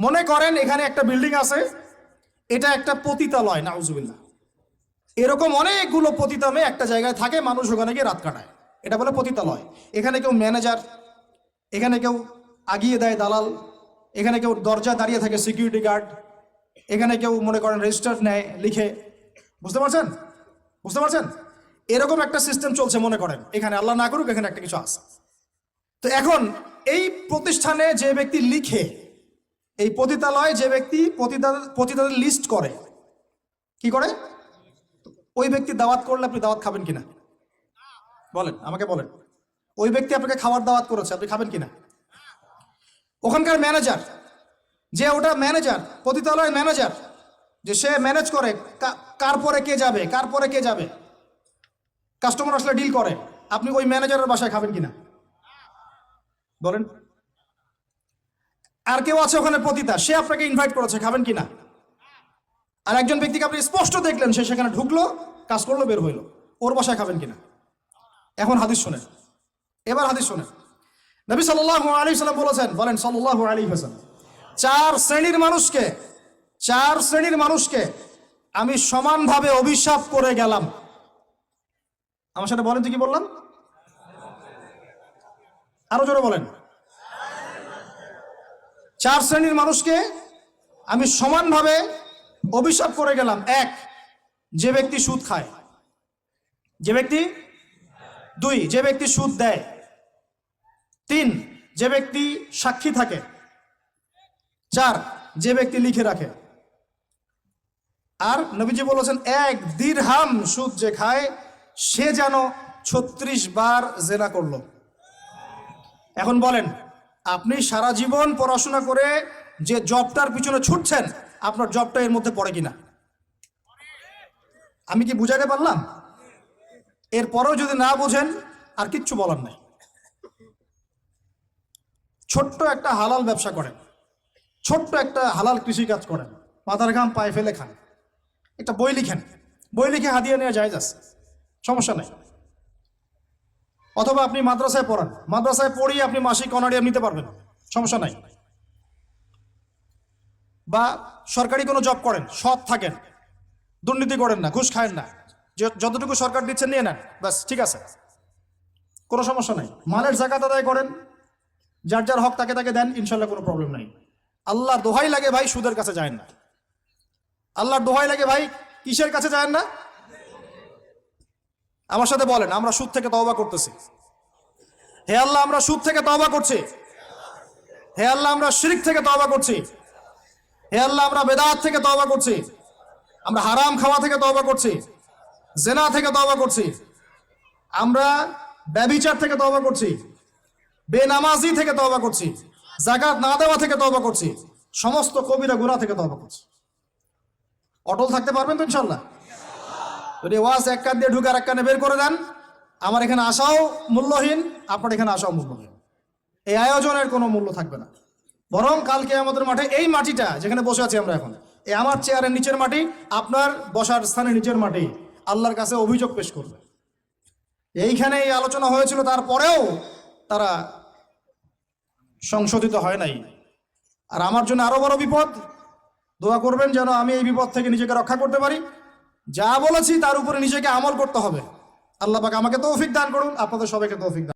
মনে করেন এখানে একটা বিল্ডিং আছে, এটা একটা পতিতালয়, নাউজুবিল্লাহ। এরকম অনেকগুলো পতিতা মেয়ে একটা জায়গায় থাকে, মানুষ ওখানে গিয়ে রাত কাটায়, এটা বলে পতিতালয়। এখানে কেউ ম্যানেজার, এখানে কেউ আগিয়ে দেয় দালাল, এখানে কেউ দরজা দাঁড়িয়ে থাকে সিকিউরিটি গার্ড, এখানে কেউ মনে করেন রেজিস্টার নেয় লিখে। বুঝতে পারছেন? বুঝতে পারছেন? এরকম একটা সিস্টেম চলছে মনে করেন এখানে, আল্লাহ না করুক এখানে একটা কিছু আছে। তো এখন এই প্রতিষ্ঠানে যে ব্যক্তি লিখে, এই পতিতালয়ে যে ব্যক্তি পতিতাদের লিস্ট করে, কি করে, ওই ব্যক্তি দাওয়াত করলে আপনি দাওয়াত খাবেন কিনা বলেন, আমাকে বলেন। ওই ব্যক্তি আপনাকে খাবার দাওয়াত করেছে, আপনি খাবেন কিনা? ওখানকার ম্যানেজার, যে ওটা ম্যানেজার, পতিতালয়ের ম্যানেজার, যে সে ম্যানেজ করে কার পরে কে যাবে, কার পরে কে যাবে, কাস্টমার আসলে ডিল করে, আপনি ওই ম্যানেজারের বাসায় খাবেন কিনা বলেন? আর কেউ আছে ওখানে পতিতা, সে আপনাকে ইনভাইট করেছে, খাবেন কিনা? আর একজন ব্যক্তিকে আপনি স্পষ্ট দেখলেন সে সেখানে ঢুকলো, কাজ করলো, বের হইলো, ওর বাসায় খাবেন কিনা? এখন হাদিস শোনেন, এবার হাদিস শোনেন। নবী সাল্লাল্লাহু আলাইহি ওয়াসাল্লাম বলেছেন, বলেন সাল্লাল্লাহু আলাইহি ওয়াসাল্লাম, চার শ্রেণীর মানুষকে আমি সমানভাবে অভিশাপ করে গেলাম। আমার সাথে বলেন তো কি বললাম? আরো জোরে বলেন। চার শ্রেণীর মানুষকে আমি সমানভাবে অভিশাপ করে গেলাম। এক, যে ব্যক্তি সুদ খায়, যে ব্যক্তি, দুই, যে ব্যক্তি সুদ দেয়, তিন, যে ব্যক্তি সাক্ষী থাকে, চার, যে ব্যক্তি লিখে রাখে। আর নবীজি বলেছেন, এক দিরহাম সুদ যে খায় সে যেন 36 বার জেনা করলো। এখন বলেন, আপনি সারা জীবন পড়াশোনা করে যে জবটার পিছনে ছুটছেন, আপনার জবটা এর মধ্যে পড়ে কিনা? আমি কি বুঝাইতে পারলাম? এরপরেও যদি না বোঝেন আর কিচ্ছু বলার নাই। ছোট্ট একটা হালাল ব্যবসা করেন, ছোট্ট একটা হালাল কৃষিকাজ করেন, মাথার ঘাম পায়ে ফেলে খান, একটা বই লিখেন, বই লিখে হাদিয়া নেওয়া জায়েজ আছে, সমস্যা নাই। অথবা আপনি মাদ্রাসায় পড়ান, মাদ্রাসায় পড়িয়ে আপনি মাসিক অনারিয়াম নিতে পারবেন, সমস্যা নাই। বা সরকারি কোনো জব করেন, সৎ থাকেন, দুর্নীতি করেন না, ঘুষ খায়েন না, যতটুকু সরকার দিচ্ছেন নিয়ে নেন, ব্যাস, ঠিক আছে, কোনো সমস্যা নাই। মালের যাকাত আদায় করেন, যার যার হক তাকে তাকে দেন, ইনশাল্লাহ কোনো প্রবলেম নাই। আল্লাহর দোহাই লাগে ভাই সুদের কাছে যায় না। আল্লাহর দোহাই লাগে ভাই কিসের কাছে যায় না? আমার সাথে বলেন, আমরা সুদ থেকে তওবা করতেছি। হে আল্লাহ, আমরা সুদ থেকে তওবা করছি। হে আল্লাহ, আমরা শিরক থেকে তওবা করছি। হে আল্লাহ, আমরা বেদাত থেকে তওবা করছি। আমরা হারাম খাওয়া থেকে তওবা করছি, জেনা থেকে তওবা করছি, আমরা ব্যভিচার থেকে তওবা করছি, বেনামাজি থেকে তওবা করছি, যাকাত না দেওয়া থেকে তওবা করছি, সমস্ত কবিরা গুনাহ থেকে তওবা করছি। অটল থাকতে পারবেন তো ইনশাআল্লাহ? যদি ওয়াজ এক কান দিয়ে ঢুকে আর এক কানে বের করে দেন, আমার এখানে আসাও মূল্যহীন, আপনার এখানে আসাও মূল্যহীন। এই আয়োজনের কোনো মূল্য থাকবে না। বরং কালকে আমাদের মাঠে, এই মাটিটা যেখানে বসে আছি আমরা এখন, এই আমার চেয়ারের নিচের মাটি, আপনার বসার স্থানের নিচের মাটি, আল্লাহর কাছে অভিযোগ পেশ করবে। এইখানে এই আলোচনা হয়েছিল, তারপরেও তারা সংশোধিত হয় নাই। আর আমার জন্য আরো বড় বিপদ। দোয়া করবেন যেন আমি এই বিপদ থেকে নিজেকে রক্ষা করতে পারি। যা বলেছি তার উপরে নিজেকে আমল করতে হবে। আল্লাহ পাক আমাকে তৌফিক দান করুন, আপনাদের সবাইকে তৌফিক দান।